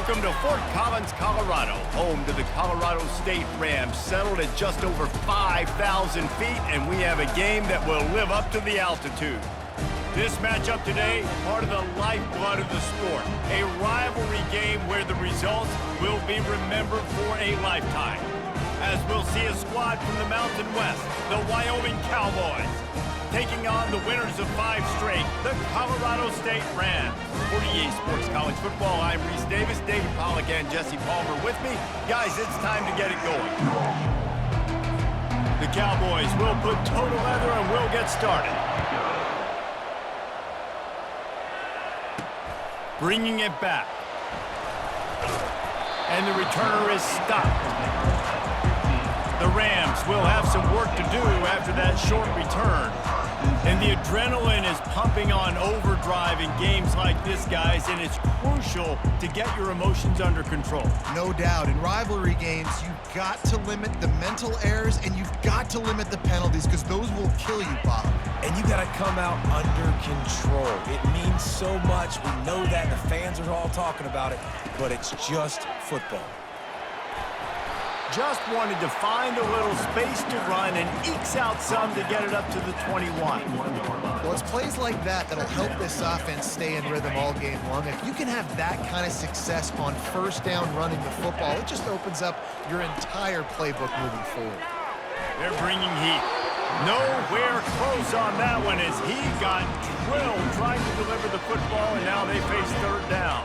Welcome to Fort Collins, Colorado, home to the Colorado State Rams, settled at just over 5,000 feet, and we have a game that will live up to the altitude. This matchup today, part of the lifeblood of the sport, a rivalry game where the results will be remembered for a lifetime. As we'll see a squad from the Mountain West, the Wyoming Cowboys, taking on the winners of 5 straight, the Colorado State Rams. For EA Sports College Football, I'm Reese Davis, David Pollack, and Jesse Palmer with me. Guys, it's time to get it going. The Cowboys will put total leather and we'll get started. Bringing it back. And the returner is stopped. The Rams will have some work to do after that short return. And the adrenaline is pumping on overdrive in games like this, guys, and it's crucial to get your emotions under control. No doubt. In rivalry games, you've got to limit the mental errors and you've got to limit the penalties because those will kill you, Bob. And you got to come out under control. It means so much. We know that. The fans are all talking about it, but it's just football. Just wanted to find a little space to run and ekes out some to get it up to the 21. Well, it's plays like that that'll help this offense stay in rhythm all game long. If you can have that kind of success on first down running the football, it just opens up your entire playbook moving forward. They're bringing heat. Nowhere close on that one as he got drilled trying to deliver the football, and now they face third down.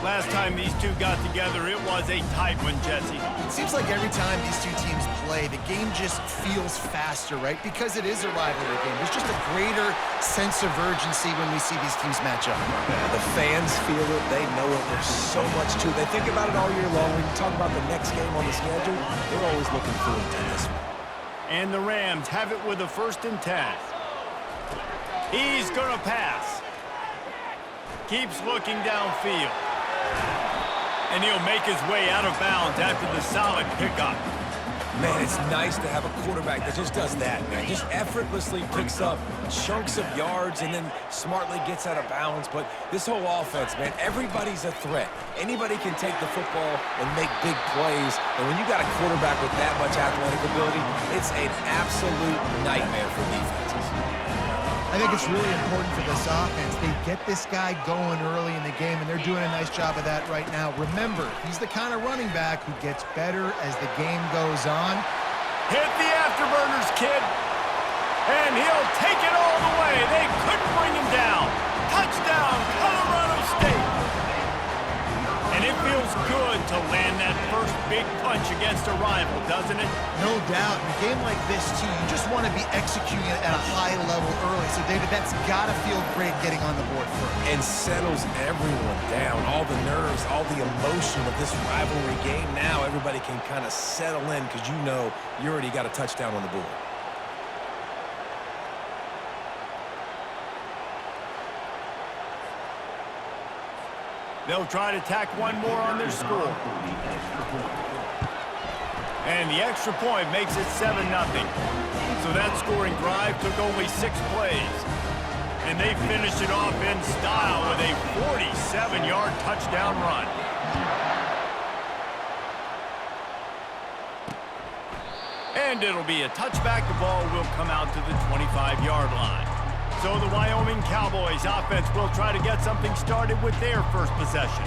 Last time these two got together, it was a tight one, Jesse. It seems like every time these two teams play, the game just feels faster, right? Because it is a rivalry game. There's just a greater sense of urgency when we see these teams match up. Yeah, the fans feel it. They know it. There's so much to it. They think about it all year long. When you talk about the next game on the schedule, they're always looking forward to this one. And the Rams have it with a 1st and 10. He's going to pass. Keeps looking downfield. And he'll make his way out of bounds after the solid pickup. Man, it's nice to have a quarterback that just does that, man. Just effortlessly picks up chunks of yards and then smartly gets out of bounds. But this whole offense, man, everybody's a threat. Anybody can take the football and make big plays. And when you got a quarterback with that much athletic ability, it's an absolute nightmare for defenses. I think it's really important for this offense. They get this guy going early in the game, and they're doing a nice job of that right now. Remember, he's the kind of running back who gets better as the game goes on. Hit the afterburners, kid. And he'll take it all the way. They couldn't bring him down. Touchdown, Colorado State. And it feels good to land that first big punch against a rival, doesn't it? No doubt. In a game like this, too, you just want to be executing it at a high level early. So, David, that's got to feel great getting on the board first. And settles everyone down. All the nerves, all the emotion of this rivalry game. Now everybody can kind of settle in because you know you already got a touchdown on the board. They'll try to tack one more on their score. And the extra point makes it 7-0. So that scoring drive took only 6 plays. And they finished it off in style with a 47-yard touchdown run. And it'll be a touchback. The ball will come out to the 25-yard line. So the Wyoming Cowboys offense will try to get something started with their first possession.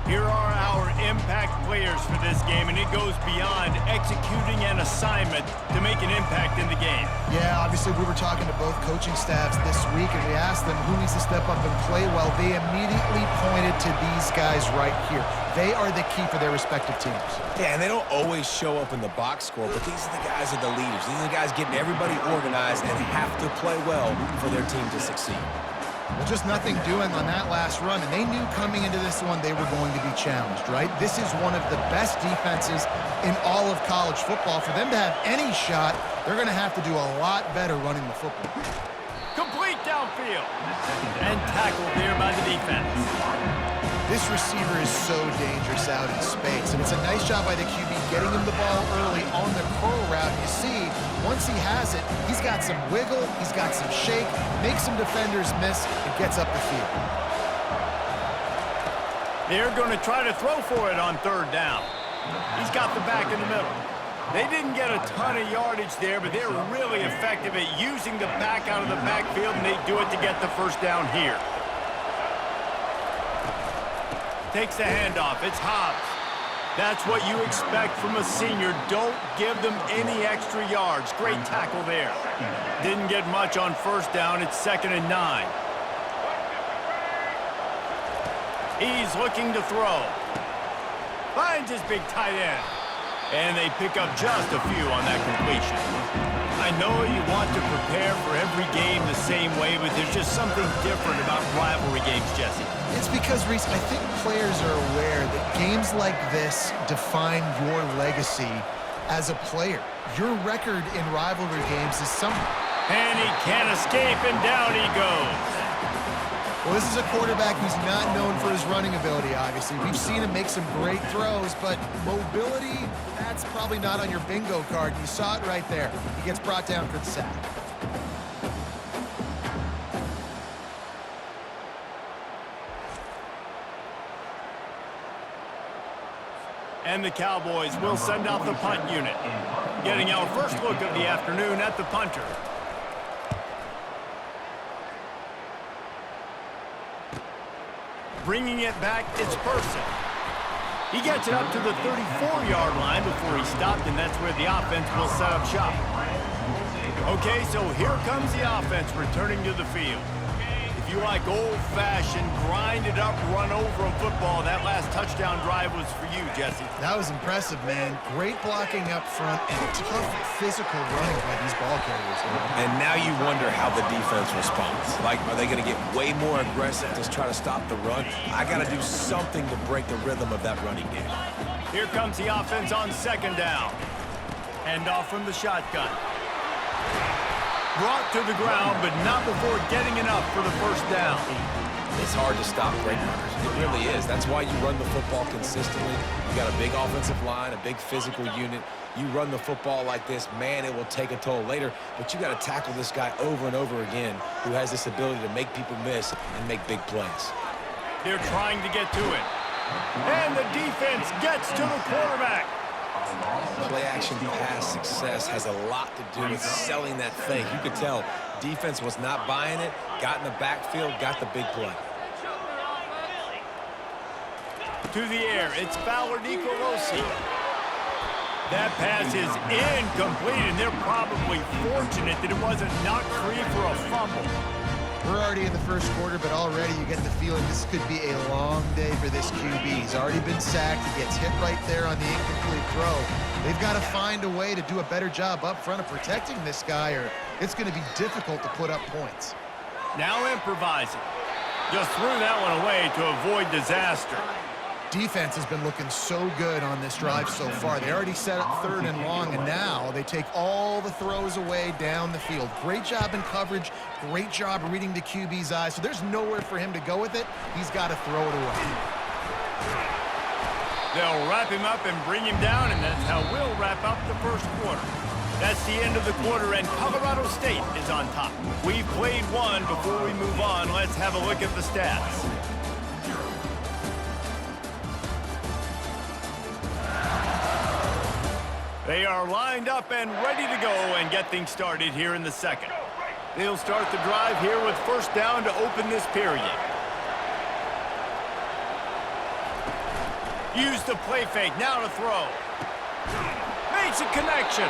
Here are our impact players for this game, and it goes beyond executing an assignment to make an impact in the game. Yeah, obviously we were talking to both coaching staffs this week, and we asked them who needs to step up and play well. They immediately pointed to these guys right here. They are the key for their respective teams. Yeah, and they don't always show up in the box score, but these are the guys that are the leaders. These are the guys getting everybody organized and have to play well for their team to succeed. Well, just nothing doing on that last run, and they knew coming into this one they were going to be challenged, right? This is one of the best defenses in all of college football. For them to have any shot, they're going to have to do a lot better running the football. Complete downfield. And tackled there by the defense. This receiver is so dangerous out in space, and it's a nice job by the QB getting him the ball early on the curl route. You see, once he has it, he's got some wiggle, he's got some shake, makes some defenders miss, and gets up the field. They're going to try to throw for it on third down. He's got the back in the middle. They didn't get a ton of yardage there, but they're really effective at using the back out of the backfield, and they do it to get the first down here. Takes the handoff. It's Hobbs. That's what you expect from a senior. Don't give them any extra yards. Great tackle there. Didn't get much on first down. It's 2nd and 9. He's looking to throw. Finds his big tight end. And they pick up just a few on that completion. I know you want to prepare for every game the same way, but there's just something different about rivalry games, Jesse. It's because, Reese, I think players are aware that games like this define your legacy as a player. Your record in rivalry games is something. And he can't escape, and down he goes. Well, this is a quarterback who's not known for his running ability, obviously. We've seen him make some great throws, but mobility, that's probably not on your bingo card. You saw it right there. He gets brought down for the sack. And the Cowboys will send out the punt unit. Getting our first look of the afternoon at the punter. Bringing it back, it's Person. He gets it up to the 34-yard line before he stopped, and that's where the offense will set up shop. Okay, so here comes the offense returning to the field. If you like old-fashioned, grind-it-up, run-over football, that last touchdown drive was for you, Jesse. That was impressive, man. Great blocking up front and tough physical running by these ball carriers. And now you wonder how the defense responds. Like, are they going to get way more aggressive to try to stop the run? I got to do something to break the rhythm of that running game. Here comes the offense on 2nd down. Hand off from the shotgun. Brought to the ground, but not before getting enough for the first down. It's hard to stop great runners. It really is. That's why you run the football consistently. You got a big offensive line, a big physical unit. You run the football like this, man, it will take a toll later. But you got to tackle this guy over and over again who has this ability to make people miss and make big plays. They're trying to get to it. And the defense gets to the quarterback. Play-action pass success has a lot to do with selling that thing. You could tell defense was not buying it, got in the backfield, got the big play. To the air, it's Fowler Nicolosi. That pass is incomplete, and they're probably fortunate that it wasn't knocked free for a fumble. We're already in the first quarter, but already you get the feeling this could be a long day for this QB. He's already been sacked. He gets hit right there on the incomplete throw. They've got to find a way to do a better job up front of protecting this guy, or it's going to be difficult to put up points. Now improvising. Just threw that one away to avoid disaster. Defense has been looking so good on this drive so far. They already set up 3rd and long, and now they take all the throws away down the field. Great job in coverage. Great job reading the QB's eyes. So there's nowhere for him to go with it. He's got to throw it away. They'll wrap him up and bring him down, and that's how we'll wrap up the first quarter. That's the end of the quarter, and Colorado State is on top. We've played one. Before we move on, let's have a look at the stats. They are lined up and ready to go and get things started here in the second. They'll start the drive here with first down to open this period. Use the play fake, now to throw. Makes a connection.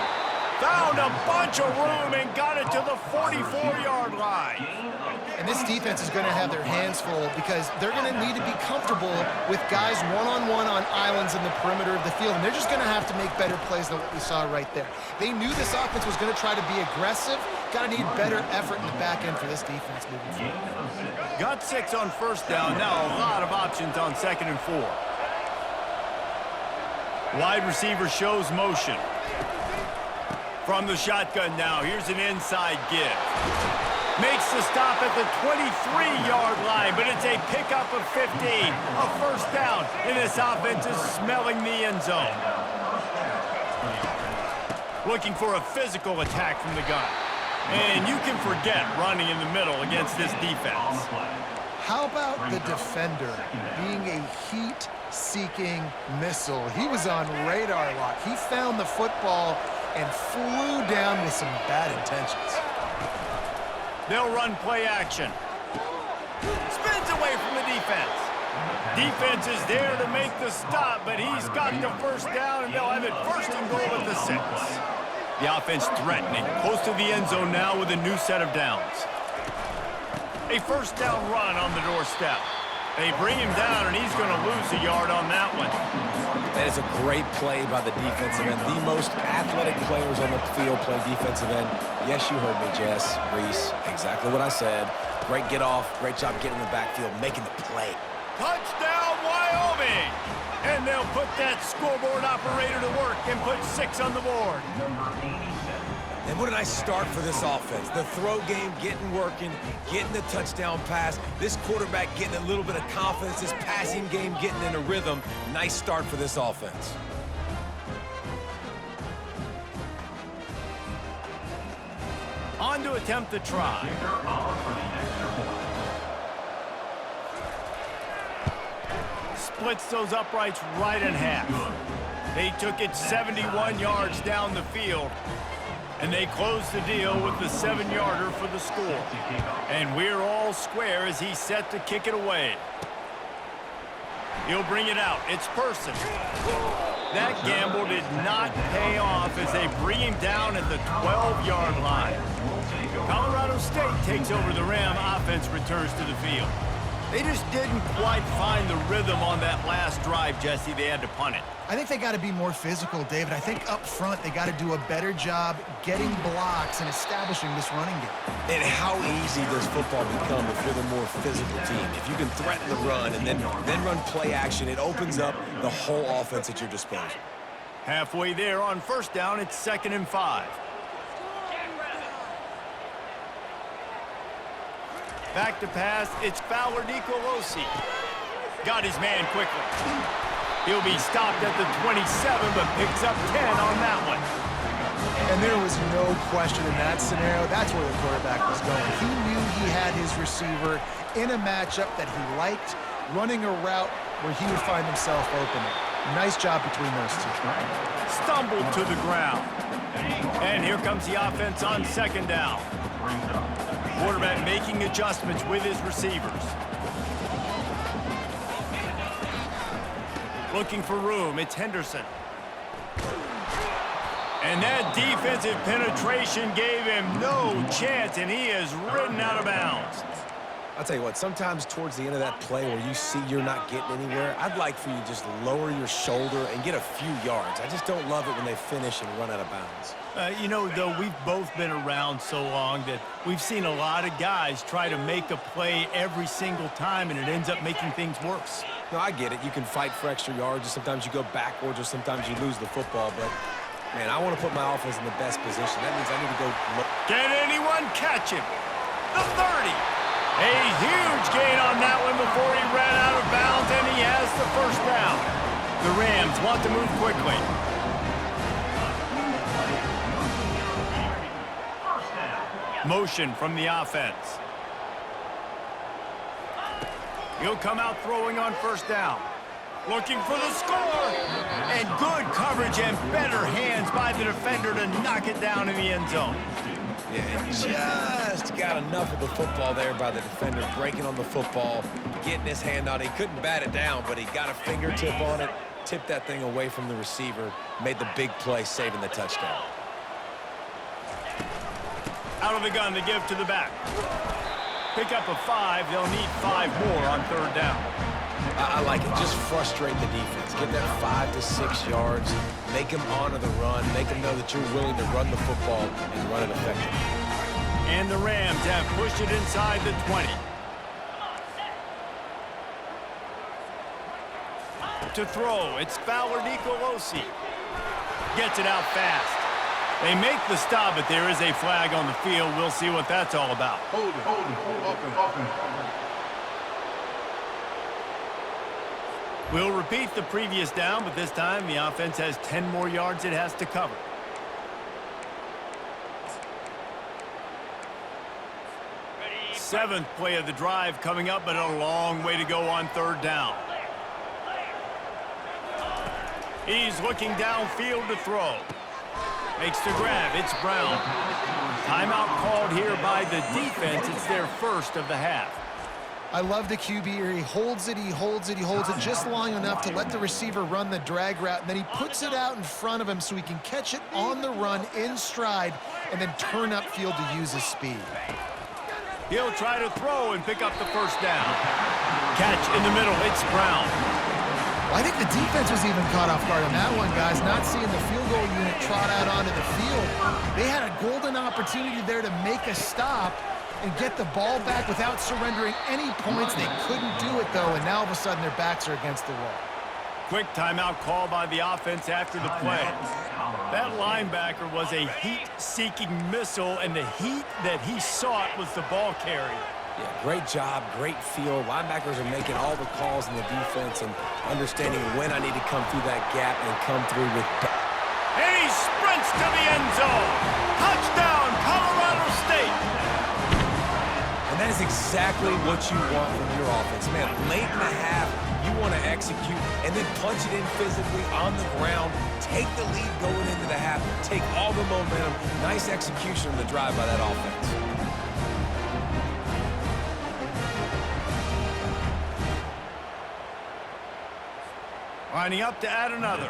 Found a bunch of room and got it to the 44-yard line. And this defense is going to have their hands full because they're going to need to be comfortable with guys one-on-one on islands in the perimeter of the field. And they're just going to have to make better plays than what we saw right there. They knew this offense was going to try to be aggressive. Got to need better effort in the back end for this defense moving forward. Got 6 on first down. Now a lot of options on 2nd and 4. Wide receiver shows motion. From the shotgun now, here's an inside give. Makes the stop at the 23-yard line, but it's a pickup of 15. A first down, and this offense is smelling the end zone. Looking for a physical attack from the gun. And you can forget running in the middle against this defense. How about the defender being a heat-seeking missile? He was on radar lock. He found the football and flew down with some bad intentions. They'll run play action. Spins away from the defense. Defense is there to make the stop, but he's got the first down, and they'll have it first and goal at the 6. The offense threatening, close to the end zone now with a new set of downs. A first down run on the doorstep. They bring him down, and he's going to lose a yard on that one. That is a great play by the defensive end. The most athletic players on the field play defensive end. Yes, you heard me, Jess, Reese. Exactly what I said. Great get off. Great job getting in the backfield, making the play. Touchdown, Wyoming! And they'll put that scoreboard operator to work and put 6 on the board. And what a nice start for this offense. The throw game getting working, getting the touchdown pass. This quarterback getting a little bit of confidence. This passing game getting in a rhythm. Nice start for this offense. On to attempt the try. Splits those uprights right in half. They took it 71 yards down the field, and they closed the deal with the 7-yarder for the score. And we're all square as he's set to kick it away. He'll bring it out. It's Person. That gamble did not pay off as they bring him down at the 12-yard line. Colorado State takes over the Ram. Offense returns to the field. They just didn't quite find the rhythm on that last drive, Jesse. They had to punt it. I think they got to be more physical, David. I think up front they got to do a better job getting blocks and establishing this running game. And how easy does football become if you're the more physical team? If you can threaten the run and then run play action, it opens up the whole offense at your disposal. Halfway there on first down, it's 2nd and 5. Back to pass, it's Fowler Nicolosi. Got his man quickly. He'll be stopped at the 27, but picks up 10 on that one. And there was no question in that scenario. That's where the quarterback was going. He knew he had his receiver in a matchup that he liked, running a route where he would find himself opening. Nice job between those two. Stumbled to the ground. And here comes the offense on 2nd down. Quarterback making adjustments with his receivers. Looking for room, it's Henderson. And that defensive penetration gave him no chance, and he is ridden out of bounds. I'll tell you what, sometimes towards the end of that play where you see you're not getting anywhere, I'd like for you to just lower your shoulder and get a few yards. I just don't love it when they finish and run out of bounds. You know, though, we've both been around so long that we've seen a lot of guys try to make a play every single time, and it ends up making things worse. No, I get it. You can fight for extra yards, or sometimes you go backwards, or sometimes you lose the football, but man, I want to put my offense in the best position. That means I need to go low. Can anyone catch him? The 30. A huge gain on that one before he ran out of bounds, and he has the first down. The Rams want to move quickly. Motion from the offense. He'll come out throwing on first down. Looking for the score. And good coverage and better hands by the defender to knock it down in the end zone. Yeah, just got enough of the football there by the defender, breaking on the football, getting his hand out. He couldn't bat it down, but he got a fingertip on it, tipped that thing away from the receiver, made the big play, saving the touchdown. Out of the gun to give to the back. Pick up a 5. They'll need 5 more on 3rd down. I like it. Just frustrate the defense. Get that 5 to 6 yards. Make them honor the run. Make them know that you're willing to run the football and run it effectively. And the Rams have pushed it inside the 20. To throw, it's Fowler Nicolosi. Gets it out fast. They make the stop, but there is a flag on the field. We'll see what that's all about. Hold it. We'll repeat the previous down, but this time the offense has 10 more yards it has to cover. 7th play of the drive coming up, but a long way to go on 3rd down. He's looking downfield to throw. Makes the grab. It's Brown. Timeout called here by the defense. It's their first of the half. I love the QB here. He holds it, he holds it, he holds it just long enough to let the receiver run the drag route, and then he puts it out in front of him so he can catch it on the run in stride and then turn upfield to use his speed. He'll try to throw and pick up the first down. Catch in the middle. It's Brown. I think the defense was even caught off guard on that one, guys, not seeing the field goal unit trot out onto the field. They had a golden opportunity there to make a stop and get the ball back without surrendering any points. They couldn't do it, though, and now all of a sudden their backs are against the wall. Quick timeout call by the offense after the play. That linebacker was a heat-seeking missile, and the heat that he sought was the ball carrier. Yeah, great job, great feel. Linebackers are making all the calls in the defense and understanding when I need to come through that gap and come through with... And he sprints to the end zone. Touchdown, Colorado State. And that is exactly what you want from your offense. Man, late in the half, you want to execute and then punch it in physically on the ground, take the lead going into the half, take all the momentum. Nice execution on the drive by that offense. Lining up to add another.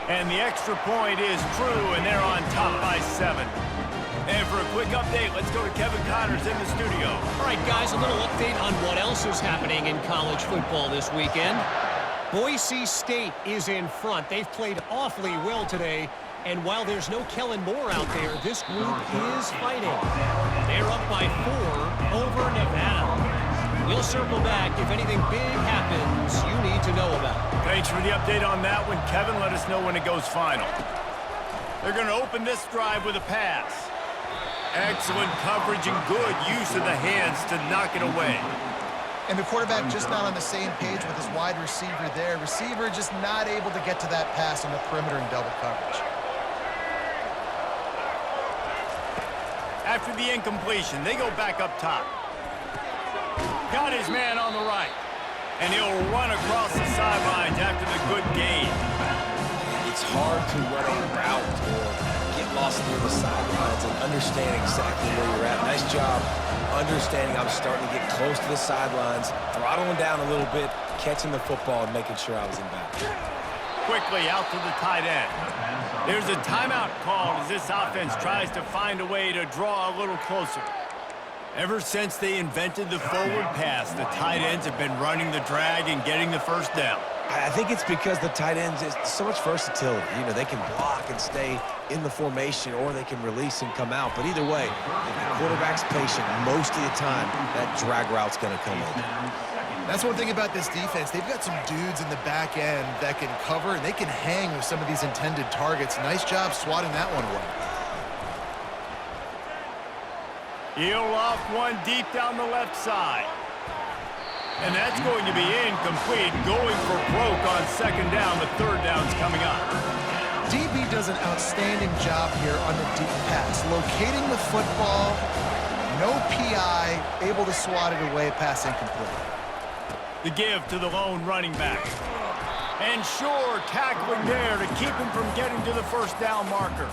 And the extra point is true, and they're on top by 7. And for a quick update, let's go to Kevin Connors in the studio. All right, guys, a little update on what else is happening in college football this weekend. Boise State is in front. They've played awfully well today, and while there's no Kellen Moore out there, this group is fighting. They're up by 4 over Nevada. We'll circle back. If anything big happens, you need to know about it. Thanks for the update on that one, Kevin. Let us know when it goes final. They're going to open this drive with a pass. Excellent coverage and good use of the hands to knock it away. And the quarterback just not on the same page with his wide receiver there. Receiver just not able to get to that pass on the perimeter in double coverage. After the incompletion, they go back up top. Got his man on the right. And he'll run across the sidelines after the good gain. It's hard to run a route or get lost near the sidelines and understand exactly where you're at. Nice job understanding I'm starting to get close to the sidelines, throttling down a little bit, catching the football and making sure I was in bounds. Quickly out to the tight end. There's a timeout called as this offense tries to find a way to draw a little closer. Ever since they invented the forward pass, the tight ends have been running the drag and getting the first down. I think it's because the tight ends is so much versatility. You know, they can block and stay in the formation, or they can release and come out. But either way, if the quarterback's patient, most of the time, that drag route's going to come in. That's one thing about this defense. They've got some dudes in the back end that can cover, and they can hang with some of these intended targets. Nice job swatting that one away. He'll loft one deep down the left side. And that's going to be incomplete. Going for broke on 2nd down. The 3rd down's coming up. DB does an outstanding job here on the deep pass. Locating the football, no PI, able to swat it away, pass incomplete. The give to the lone running back. And sure, tackling there to keep him from getting to the first down marker.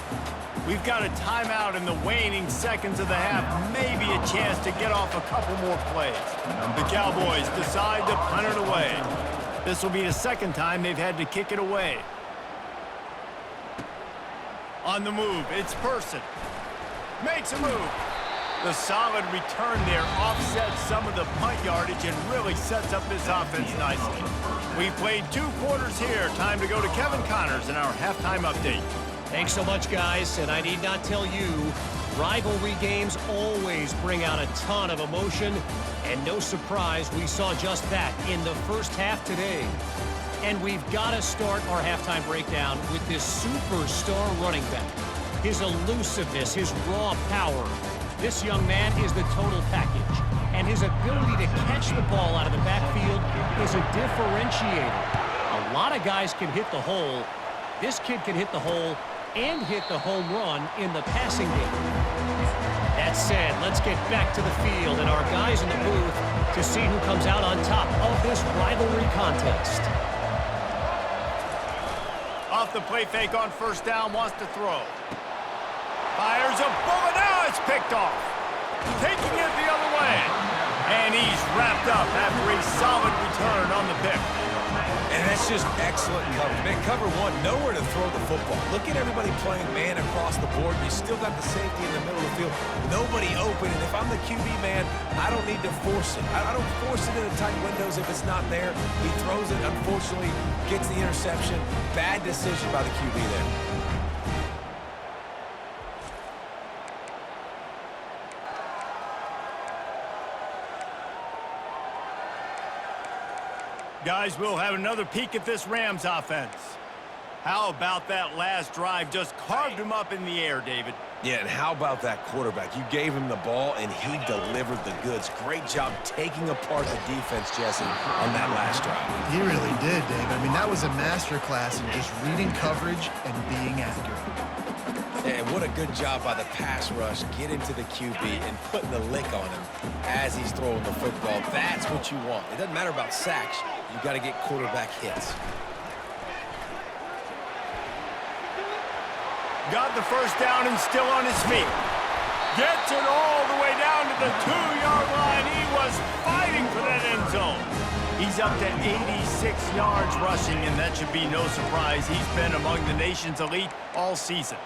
We've got a timeout in the waning seconds of the half. Maybe a chance to get off a couple more plays. The Cowboys decide to punt it away. This will be the 2nd time they've had to kick it away. On the move, it's Person. Makes a move. The solid return there offsets some of the punt yardage and really sets up this offense nicely. We've played 2 quarters here. Time to go to Kevin Connors in our halftime update. Thanks so much, guys, and I need not tell you, rivalry games always bring out a ton of emotion, and no surprise, we saw just that in the first half today. And we've got to start our halftime breakdown with this superstar running back. His elusiveness, his raw power. This young man is the total package, and his ability to catch the ball out of the backfield is a differentiator. A lot of guys can hit the hole. This kid can hit the hole and hit the home run in the passing game. That said, let's get back to the field and our guys in the booth to see who comes out on top of this rivalry contest. Off the play fake on first down, wants to throw. Fires a bullet. Now it's picked off. Taking it the other way. And he's wrapped up after a solid return on the pick. And that's just excellent coverage. Man, cover one, nowhere to throw the football. Look at everybody playing man across the board. You still got the safety in the middle of the field. Nobody open. And if I'm the QB, man, I don't need to force it. I don't force it in the tight windows if it's not there. He throws it, unfortunately, gets the interception. Bad decision by the QB there. Guys, we'll have another peek at this Rams offense. How about that last drive? Just carved him up in the air, David. Yeah, and how about that quarterback? You gave him the ball, and he delivered the goods. Great job taking apart the defense, Jesse, on that last drive. He really did, David. I mean, that was a masterclass in just reading coverage and being accurate. And what a good job by the pass rush, getting to the QB and putting the lick on him as he's throwing the football. That's what you want. It doesn't matter about sacks. You got to get quarterback hits. Got the first down and still on his feet. Gets it all the way down to the 2-yard line. He was fighting for that end zone. He's up to 86 yards rushing, and that should be no surprise. He's been among the nation's elite all season.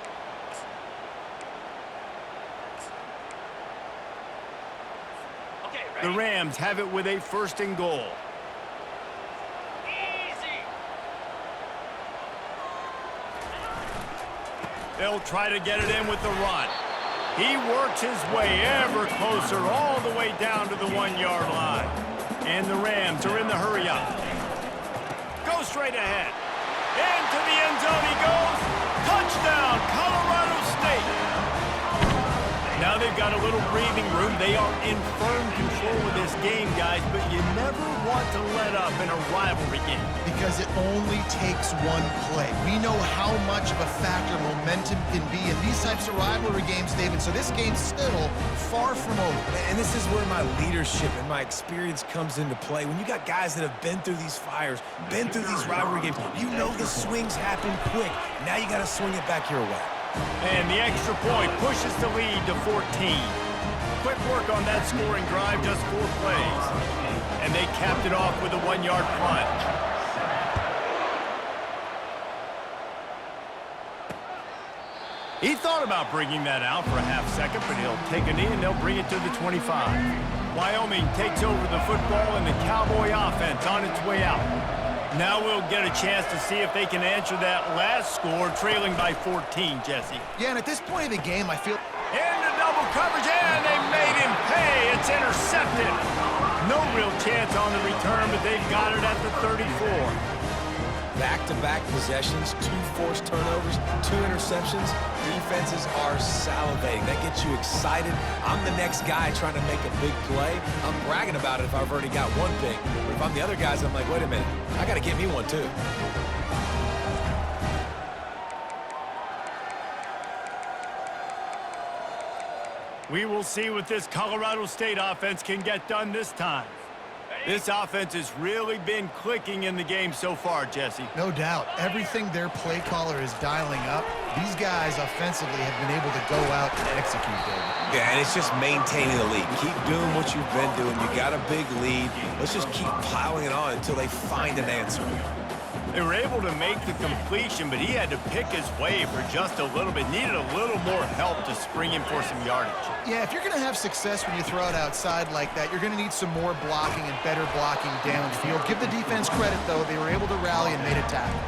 The Rams have it with a 1st and goal. They'll try to get it in with the run. He works his way ever closer all the way down to the 1-yard line. And the Rams are in the hurry up. Go straight ahead. Into the end zone he goes. Touchdown, Colorado State. Now they've got a little breathing room. They are in firm control of this game, guys, but you never want to let up in a rivalry game. Because it only takes one play. We know how much of a factor momentum can be in these types of rivalry games, David, so this game's still far from over. And this is where my leadership and my experience comes into play. When you got guys that have been through these fires, been through these rivalry games, you know the swings happen quick. Now you got to swing it back your way. And the extra point pushes the lead to 14. Quick work on that scoring drive, just 4 plays. And they capped it off with a 1-yard plunge. He thought about bringing that out for a half second, but he'll take a knee and they'll bring it to the 25. Wyoming takes over the football and the Cowboy offense on its way out. Now we'll get a chance to see if they can answer that last score, trailing by 14, Jesse. Yeah, and at this point of the game, I feel... Into double coverage, and they made him pay. It's intercepted. No real chance on the return, but they've got it at the 34. Back-to-back possessions, 2 forced turnovers, 2 interceptions. Defenses are salivating. That gets you excited. I'm the next guy trying to make a big play. I'm bragging about it if I've already got one pick. But if I'm the other guys, I'm like, wait a minute. I got to get me one, too. We will see what this Colorado State offense can get done this time. This offense has really been clicking in the game so far, Jesse. No doubt. Everything their play caller is dialing up, these guys offensively have been able to go out and execute, David. Yeah, and it's just maintaining the lead. Keep doing what you've been doing. You got a big lead. Let's just keep piling it on until they find an answer. They were able to make the completion, but he had to pick his way for just a little bit. Needed a little more help to spring him for some yardage. Yeah, if you're going to have success when you throw it outside like that, you're going to need some more blocking and better blocking downfield. Give the defense credit, though. They were able to rally and made a tackle.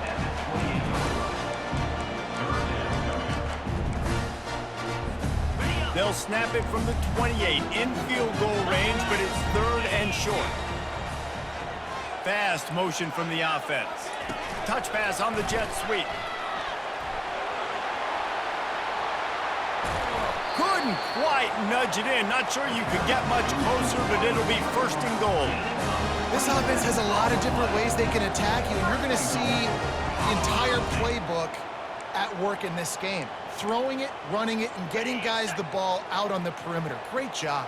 They'll snap it from the 28 in field goal range, but it's 3rd and short. Fast motion from the offense. Touch pass on the jet sweep. Couldn't quite nudge it in. Not sure you could get much closer, but it'll be 1st and goal. This offense has a lot of different ways they can attack you, and you're going to see the entire playbook at work in this game. Throwing it, running it, and getting guys the ball out on the perimeter. Great job.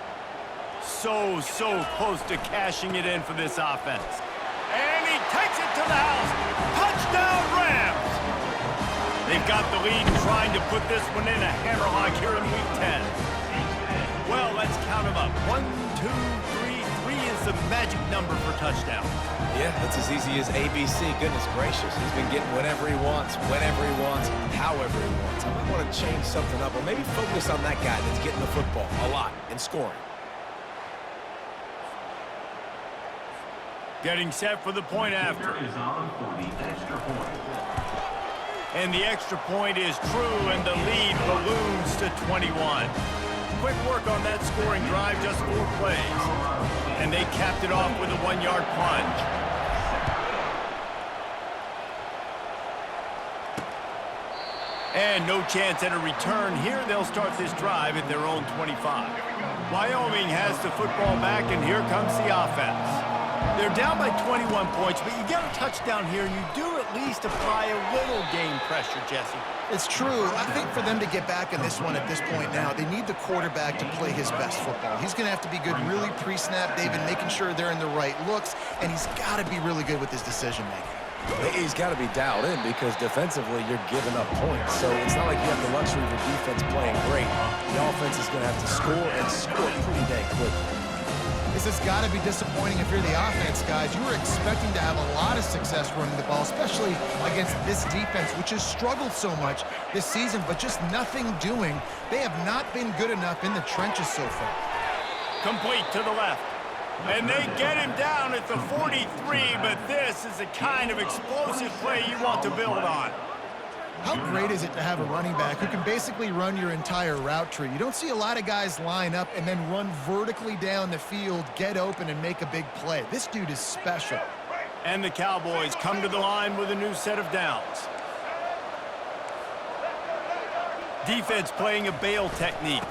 So close to cashing it in for this offense. And he takes it to the house. Touchdown, Rams! They've got the lead and trying to put this one in a hammerlock here in Week 10. Well, let's count them up. 1, 2, 3. 3 is the magic number for touchdown. Yeah, that's as easy as ABC. Goodness gracious. He's been getting whatever he wants, whenever he wants, however he wants. I might want to change something up or maybe focus on that guy that's getting the football a lot and scoring. Getting set for the point after. And the extra point is true, and the lead balloons to 21. Quick work on that scoring drive, just 4 plays. And they capped it off with a 1-yard plunge. And no chance at a return here. They'll start this drive at their own 25. Wyoming has the football back, and here comes the offense. They're down by 21 points, but you get a touchdown here, and you do at least apply a little game pressure, Jesse. It's true. I think for them to get back in this one at this point now, they need the quarterback to play his best football. He's going to have to be good really pre-snap, David, making sure they're in the right looks, and he's got to be really good with his decision-making. He's got to be dialed in because defensively you're giving up points. So it's not like you have the luxury of your defense playing great. The offense is going to have to score and score pretty dang quickly. This has got to be disappointing if you're the offense, guys. You were expecting to have a lot of success running the ball, especially against this defense, which has struggled so much this season, but just nothing doing. They have not been good enough in the trenches so far. Complete to the left. And they get him down at the 43, but this is the kind of explosive play you want to build on. How great is it to have a running back who can basically run your entire route tree? You don't see a lot of guys line up and then run vertically down the field, get open, and make a big play. This dude is special. And the Cowboys come to the line with a new set of downs. Defense playing a bail technique,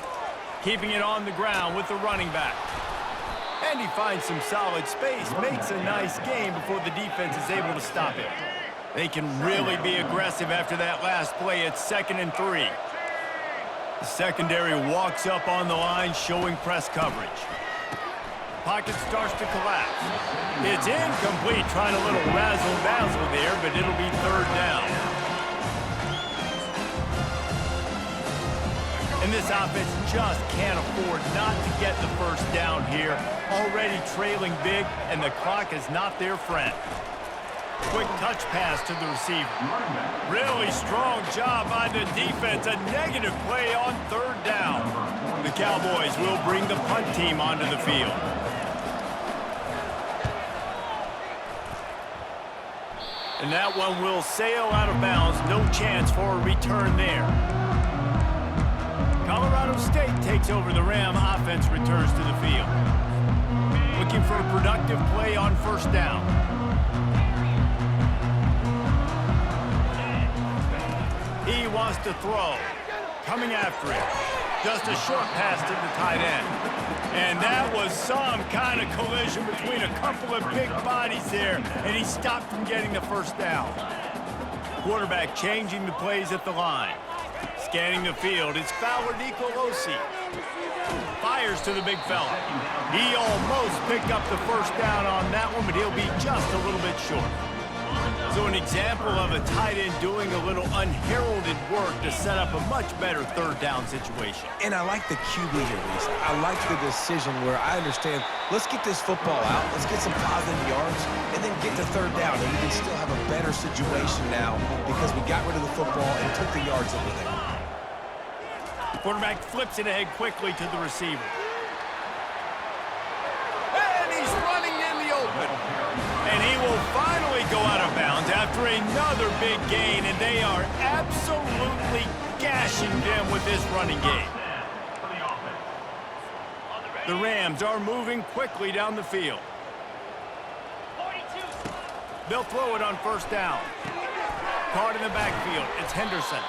keeping it on the ground with the running back. And he finds some solid space, makes a nice game before the defense is able to stop him. They can really be aggressive after that last play. It's 2nd and 3. The secondary walks up on the line, showing press coverage. Pocket starts to collapse. It's incomplete, trying a little razzle-dazzle there, but it'll be 3rd down. And this offense just can't afford not to get the 1st down here. Already trailing big, and the clock is not their friend. Quick touch pass to the receiver. Really strong job by the defense. A negative play on 3rd down. The Cowboys will bring the punt team onto the field. And that one will sail out of bounds. No chance for a return there. Colorado State takes over. The Ram offense returns to the field. Looking for a productive play on 1st down. He wants to throw. Coming after it. Just a short pass to the tight end. And that was some kind of collision between a couple of big bodies there, and he stopped from getting the 1st down. Quarterback changing the plays at the line. Scanning the field, it's Fowler Nicolosi. Fires to the big fella. He almost picked up the 1st down on that one, but he'll be just a little bit short. So an example of a tight end doing a little unheralded work to set up a much better 3rd down situation. And I like the QB here, Reese. I like the decision where I understand, let's get this football out, let's get some positive yards, and then get to 3rd down. And we can still have a better situation now because we got rid of the football and took the yards over there. Quarterback flips it ahead quickly to the receiver. And he's running in the open. And he will finally go out of bounds after another big gain, and they are absolutely gashing them with this running game. The Rams are moving quickly down the field. They'll throw it on 1st down. Caught in the backfield, it's Henderson.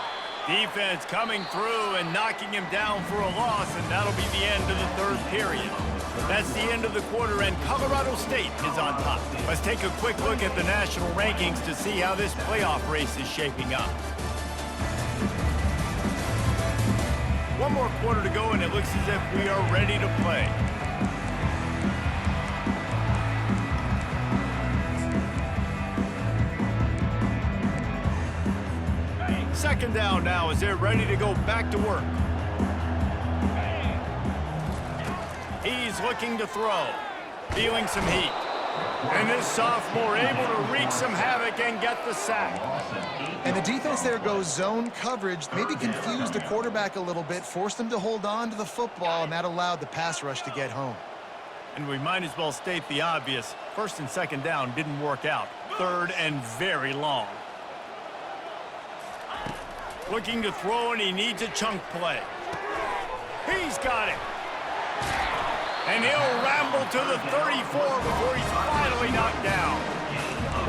Defense coming through and knocking him down for a loss, and that'll be the end of the 3rd period. That's the end of the quarter, and Colorado State is on top. Let's take a quick look at the national rankings to see how this playoff race is shaping up. One more quarter to go, and it looks as if we are ready to play. Second down now as they're ready to go back to work. He's looking to throw, feeling some heat. And this sophomore able to wreak some havoc and get the sack. And the defense there goes zone coverage, maybe confused the quarterback a little bit, forced him to hold on to the football, and that allowed the pass rush to get home. And we might as well state the obvious. First and second down didn't work out. Third and very long. Looking to throw, and he needs a chunk play. He's got it. And he'll ramble to the 34 before he's finally knocked down.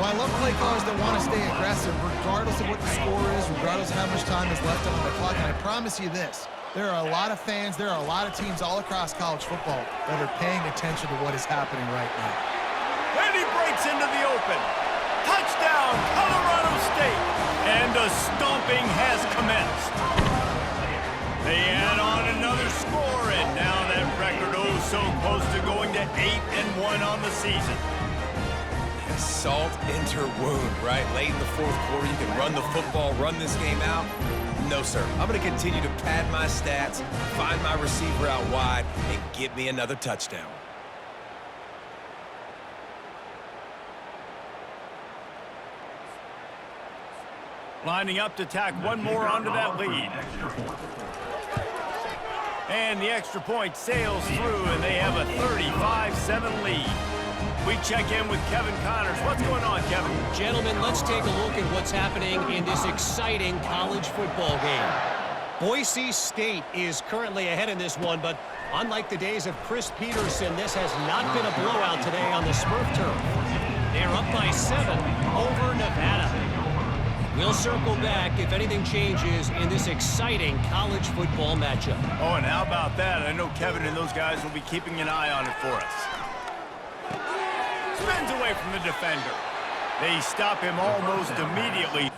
Well, I love play callers that want to stay aggressive, regardless of what the score is, regardless of how much time is left on the clock. And I promise you this, there are a lot of fans, there are a lot of teams all across college football that are paying attention to what is happening right now. And he breaks into the open. Touchdown, Colorado State. And the stomping has commenced. They add on another score, and now that record so close to going to 8-1 on the season. Salt into wound, right? Late in the fourth quarter, you can run the football, run this game out. No, sir. I'm going to continue to pad my stats, find my receiver out wide, and get me another touchdown. Lining up to tack one more onto that lead. And the extra point sails through, and they have a 35-7 lead. We check in with Kevin Connors. What's going on, Kevin? Gentlemen, let's take a look at what's happening in this exciting college football game. Boise State is currently ahead in this one, but unlike the days of Chris Peterson, this has not been a blowout today on the Smurf turf. They're up by 7 over Nevada. We'll circle back if anything changes in this exciting college football matchup. Oh, and how about that? I know Kevin and those guys will be keeping an eye on it for us. Spins away from the defender. They stop him almost immediately.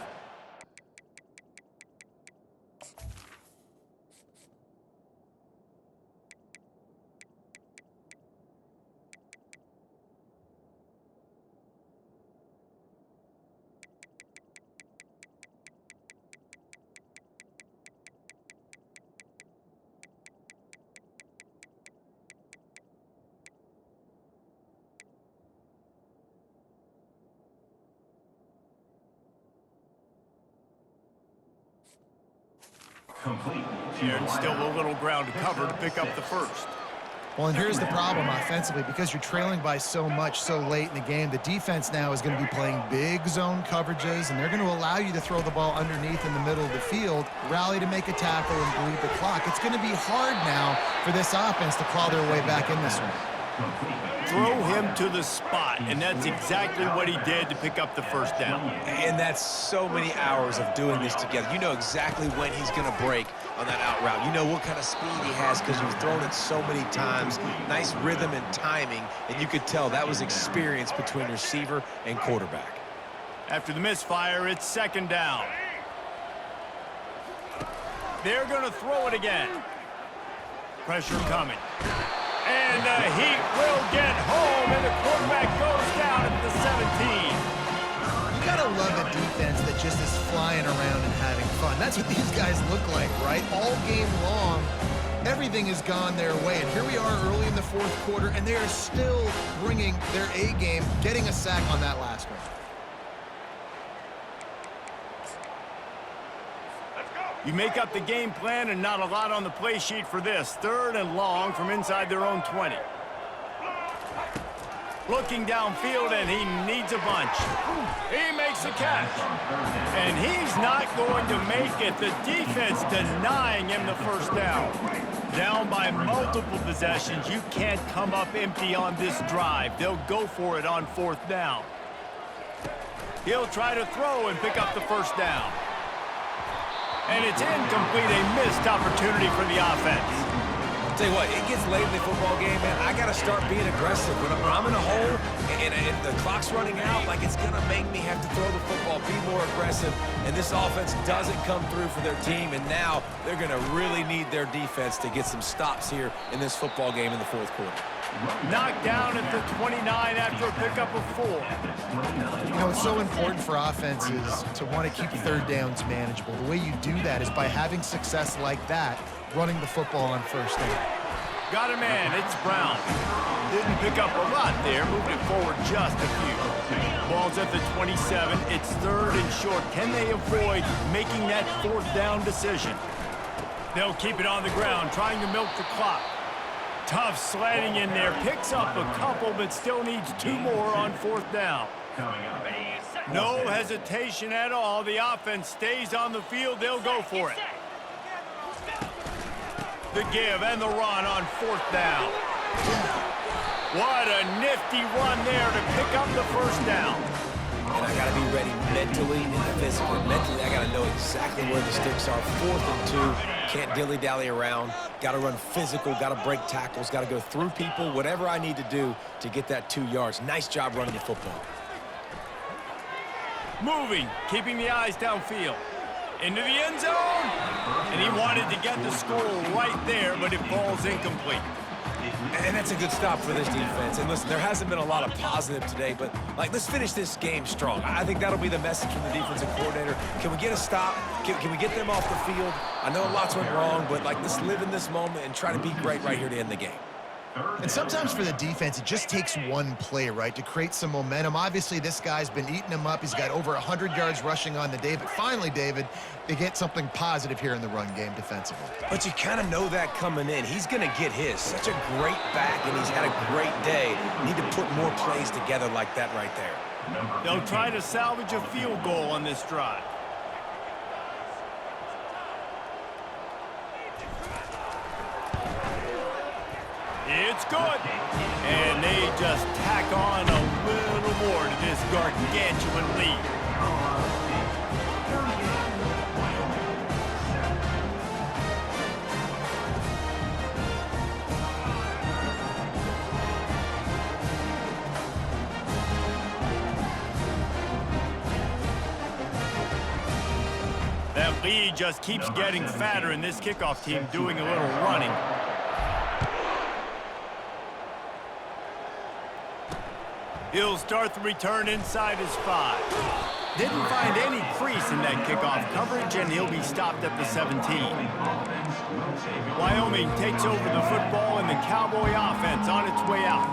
There's still a little ground to cover to pick up the first. Well, and here's the problem offensively. Because you're trailing by so much so late in the game, the defense now is going to be playing big zone coverages, and they're going to allow you to throw the ball underneath in the middle of the field, rally to make a tackle, and bleed the clock. It's going to be hard now for this offense to claw their way back in this one. Throw him to the spot, and that's exactly what he did to pick up the first down. And that's so many hours of doing this together. You know exactly when he's going to break on that out route. You know what kind of speed he has because you've thrown it so many times. Nice rhythm and timing, and you could tell that was experience between receiver and quarterback. After the misfire, it's second down. They're going to throw it again. Pressure coming. And the heat will get home, and the quarterback goes down at the 17. You gotta love a defense that just is flying around and having fun. That's what these guys look like, right? All game long, everything has gone their way. And here we are early in the fourth quarter, and they are still bringing their A game, getting a sack on that last one. You make up the game plan and not a lot on the play sheet for this. Third and long from inside their own 20. Looking downfield, and he needs a bunch. He makes a catch. And he's not going to make it. The defense denying him the first down. Down by multiple possessions. You can't come up empty on this drive. They'll go for it on fourth down. He'll try to throw and pick up the first down. And it's incomplete, a missed opportunity for the offense. Tell you what, it gets late in the football game, man. I got to start being aggressive. When I'm in a hole and the clock's running out, like it's going to make me have to throw the football, be more aggressive. And this offense doesn't come through for their team, and now they're going to really need their defense to get some stops here in this football game in the fourth quarter. Knocked down at the 29 after a pickup of 4. You know, it's so important for offenses to want to keep third downs manageable. The way you do that is by having success like that, running the football on first down. Got a man, it's Brown. Didn't pick up a lot there, moved it forward just a few. Ball's at the 27, it's 3rd and short. Can they avoid making that 4th down decision? They'll keep it on the ground, trying to milk the clock. Tough slanting in there, picks up a couple, but still needs 2 more on 4th down. No hesitation at all. The offense stays on the field. They'll go for it. The give and the run on 4th down. What a nifty run there to pick up the 1st down. And I got to be ready mentally and physically. Mentally, I got to know exactly where the sticks are. 4th and 2. Can't dilly-dally around. Got to run physical. Got to break tackles. Got to go through people. Whatever I need to do to get that 2 yards. Nice job running the football. Moving, keeping the eyes downfield. Into the end zone. And he wanted to get the score right there, but it falls incomplete. And that's a good stop for this defense. And listen, there hasn't been a lot of positive today, but let's finish this game strong. I think that'll be the message from the defensive coordinator. Can we get a stop? Can we get them off the field? I know lots went wrong, but let's live in this moment and try to be great right here to end the game. And sometimes for the defense, it just takes one play, right, to create some momentum. Obviously, this guy's been eating him up. He's got over 100 yards rushing on the day. But finally, David, they get something positive here in the run game defensively. But you kind of know that coming in. He's going to get his. Such a great back, and he's had a great day. Need to put more plays together like that right there. They'll try to salvage a field goal on this drive. It's good. And they just tack on a little more to this gargantuan lead. That lead just keeps getting fatter, and this kickoff team doing a little running. He'll start the return inside his 5. Didn't find any crease in that kickoff coverage, and he'll be stopped at the 17. Wyoming takes over the football, and the Cowboy offense on its way out.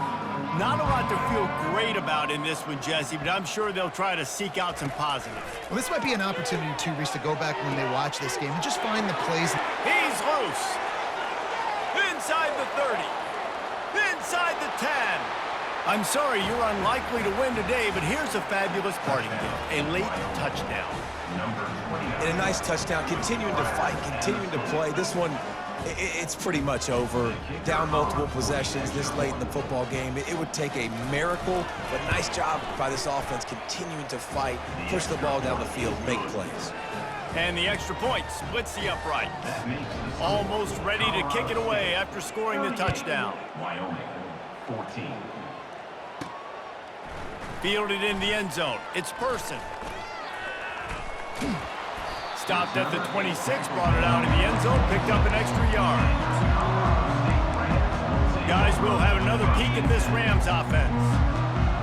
Not a lot to feel great about in this one, Jesse, but I'm sure they'll try to seek out some positives. Well, this might be an opportunity, too, Reese, to go back when they watch this game and just find the plays. He's loose. Inside the 30. Inside the 10. I'm sorry you're unlikely to win today, but here's a fabulous parting gift. A late touchdown. And a nice touchdown. Continuing to fight, continuing to play. This one, it's pretty much over. Down multiple possessions this late in the football game. It would take a miracle, but nice job by this offense continuing to fight, push the ball down the field, make plays. And the extra point splits the upright. Almost ready to kick it away after scoring the touchdown. Wyoming, 14. Fielded in the end zone. It's Person. Stopped at the 26, brought it out in the end zone, picked up an extra yard. Guys, we'll have another peek at this Rams offense.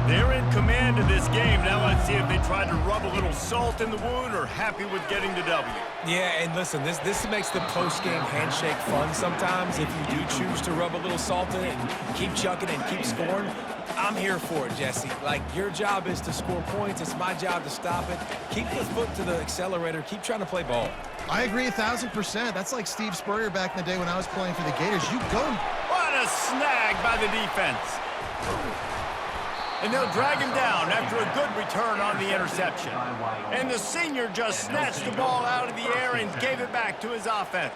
They're in command of this game. Now let's see if they try to rub a little salt in the wound or happy with getting the W. Yeah, and listen, this makes the post-game handshake fun sometimes. If you do choose to rub a little salt in it and keep chucking and keep scoring, I'm here for it, Jesse. Your job is to score points. It's my job to stop it. Keep the foot to the accelerator. Keep trying to play ball. I agree 1,000%. That's like Steve Spurrier back in the day when I was playing for the Gators. You go. What a snag by the defense. And they'll drag him down after a good return on the interception. And the senior just snatched the ball out of the air and gave it back to his offense.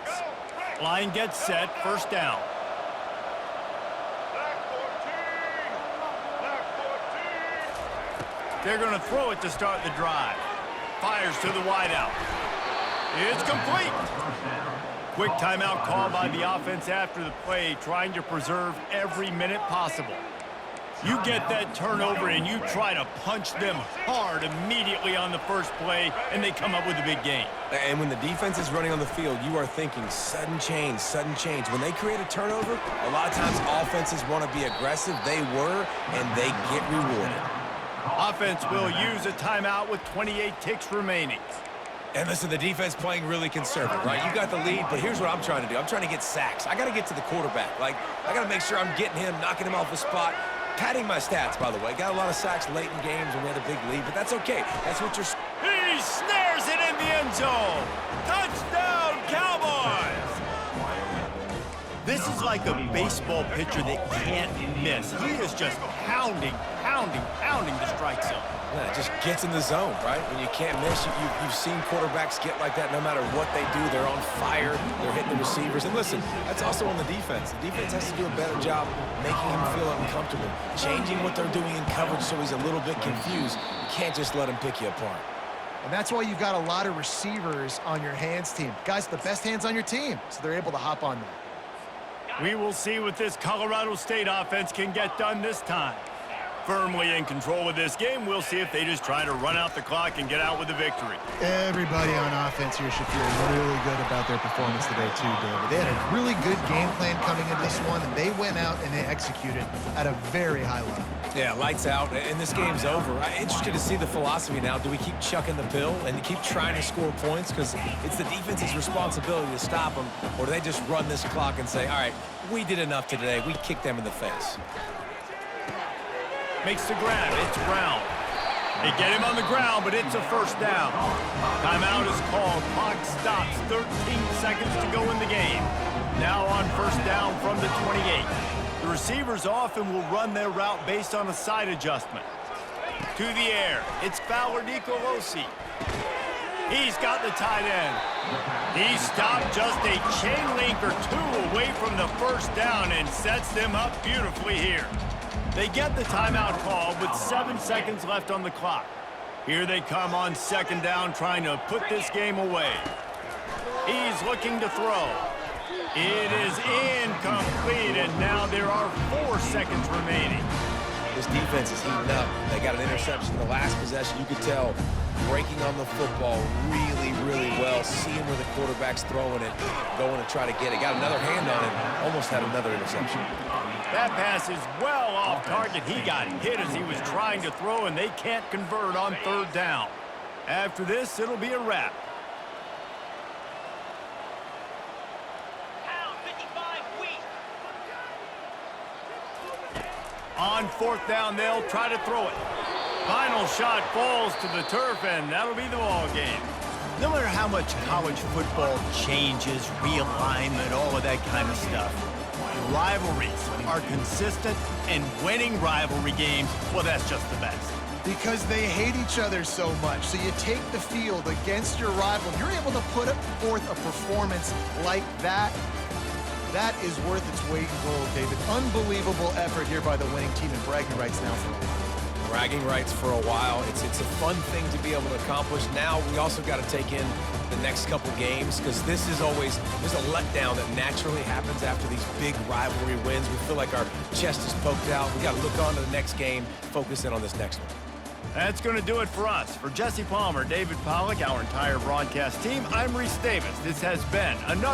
Line gets set, first down. They're going to throw it to start the drive. Fires to the wideout. It's complete. Quick timeout call by the offense after the play, trying to preserve every minute possible. You get that turnover and you try to punch them hard immediately on the first play, and they come up with a big gain. And when the defense is running on the field, you are thinking sudden change, sudden change. When they create a turnover, a lot of times offenses want to be aggressive. They were, and they get rewarded. Offense will use a timeout with 28 ticks remaining. And listen, the defense playing really conservative, right? You got the lead, but here's what I'm trying to do. I'm trying to get sacks. I got to get to the quarterback. Like, I got to make sure I'm getting him, knocking him off the spot. Padding my stats, by the way. Got a lot of sacks late in games when we had a big lead, but that's okay. That's what you're... He snares it in the end zone. Touchdown, Cowboys! This is like a baseball pitcher that can't miss. He is just pounding the strike zone. Yeah, it just gets in the zone, right? When you can't miss, you've seen quarterbacks get like that no matter what they do. They're on fire. They're hitting the receivers. And listen, that's also on the defense. The defense has to do a better job making him feel uncomfortable, changing what they're doing in coverage so he's a little bit confused. You can't just let him pick you apart. And that's why you've got a lot of receivers on your hands team. Guys, the best hands on your team, so they're able to hop on that. We will see what this Colorado State offense can get done this time. Firmly in control of this game, we'll see if they just try to run out the clock and get out with a victory. Everybody on offense here should feel really good about their performance today too, David. They had a really good game plan coming into this one, and they went out and they executed at a very high level. Yeah, lights out, and this game's over. I'm interested to see the philosophy now. Do we keep chucking the pill and keep trying to score points because it's the defense's responsibility to stop them, or do they just run this clock and say, all right, we did enough today. We kicked them in the face. Makes the grab. It's Brown. They get him on the ground, but it's a first down. Timeout is called. Clock stops. 13 seconds to go in the game. Now on first down from the 28. The receivers often will run their route based on a side adjustment. To the air. It's Fowler Nicolosi. He's got the tight end. He stopped just a chain link or two away from the first down and sets them up beautifully here. They get the timeout call with 7 seconds left on the clock. Here they come on second down, trying to put this game away. He's looking to throw. It is incomplete, and now there are 4 seconds remaining. This defense is heating up. They got an interception the last possession. You could tell breaking on the football really well, seeing where the quarterback's throwing it, going to try to get it. Got another hand on it, almost had another interception. That pass is well off target. He got hit as he was trying to throw, and they can't convert on third down. After this, it'll be a wrap. On fourth down, they'll try to throw it. Final shot falls to the turf, and that'll be the ball game. No matter how much college football changes, realignment, all of that kind of stuff, rivalries are consistent, and winning rivalry games, well, that's just the best. Because they hate each other so much. So you take the field against your rival. You're able to put forth a performance like that. That is worth its weight in gold, David. Unbelievable effort here by the winning team, and bragging rights now for a while. Bragging rights for a while. It's a fun thing to be able to accomplish. Now we also got to take in the next couple games, because this is always, there's a letdown that naturally happens after these big rivalry wins. We feel like our chest is poked out. We got to look on to the next game, focus in on this next one. That's going to do it for us. For Jesse Palmer, David Pollack, our entire broadcast team, I'm Reese Davis. This has been another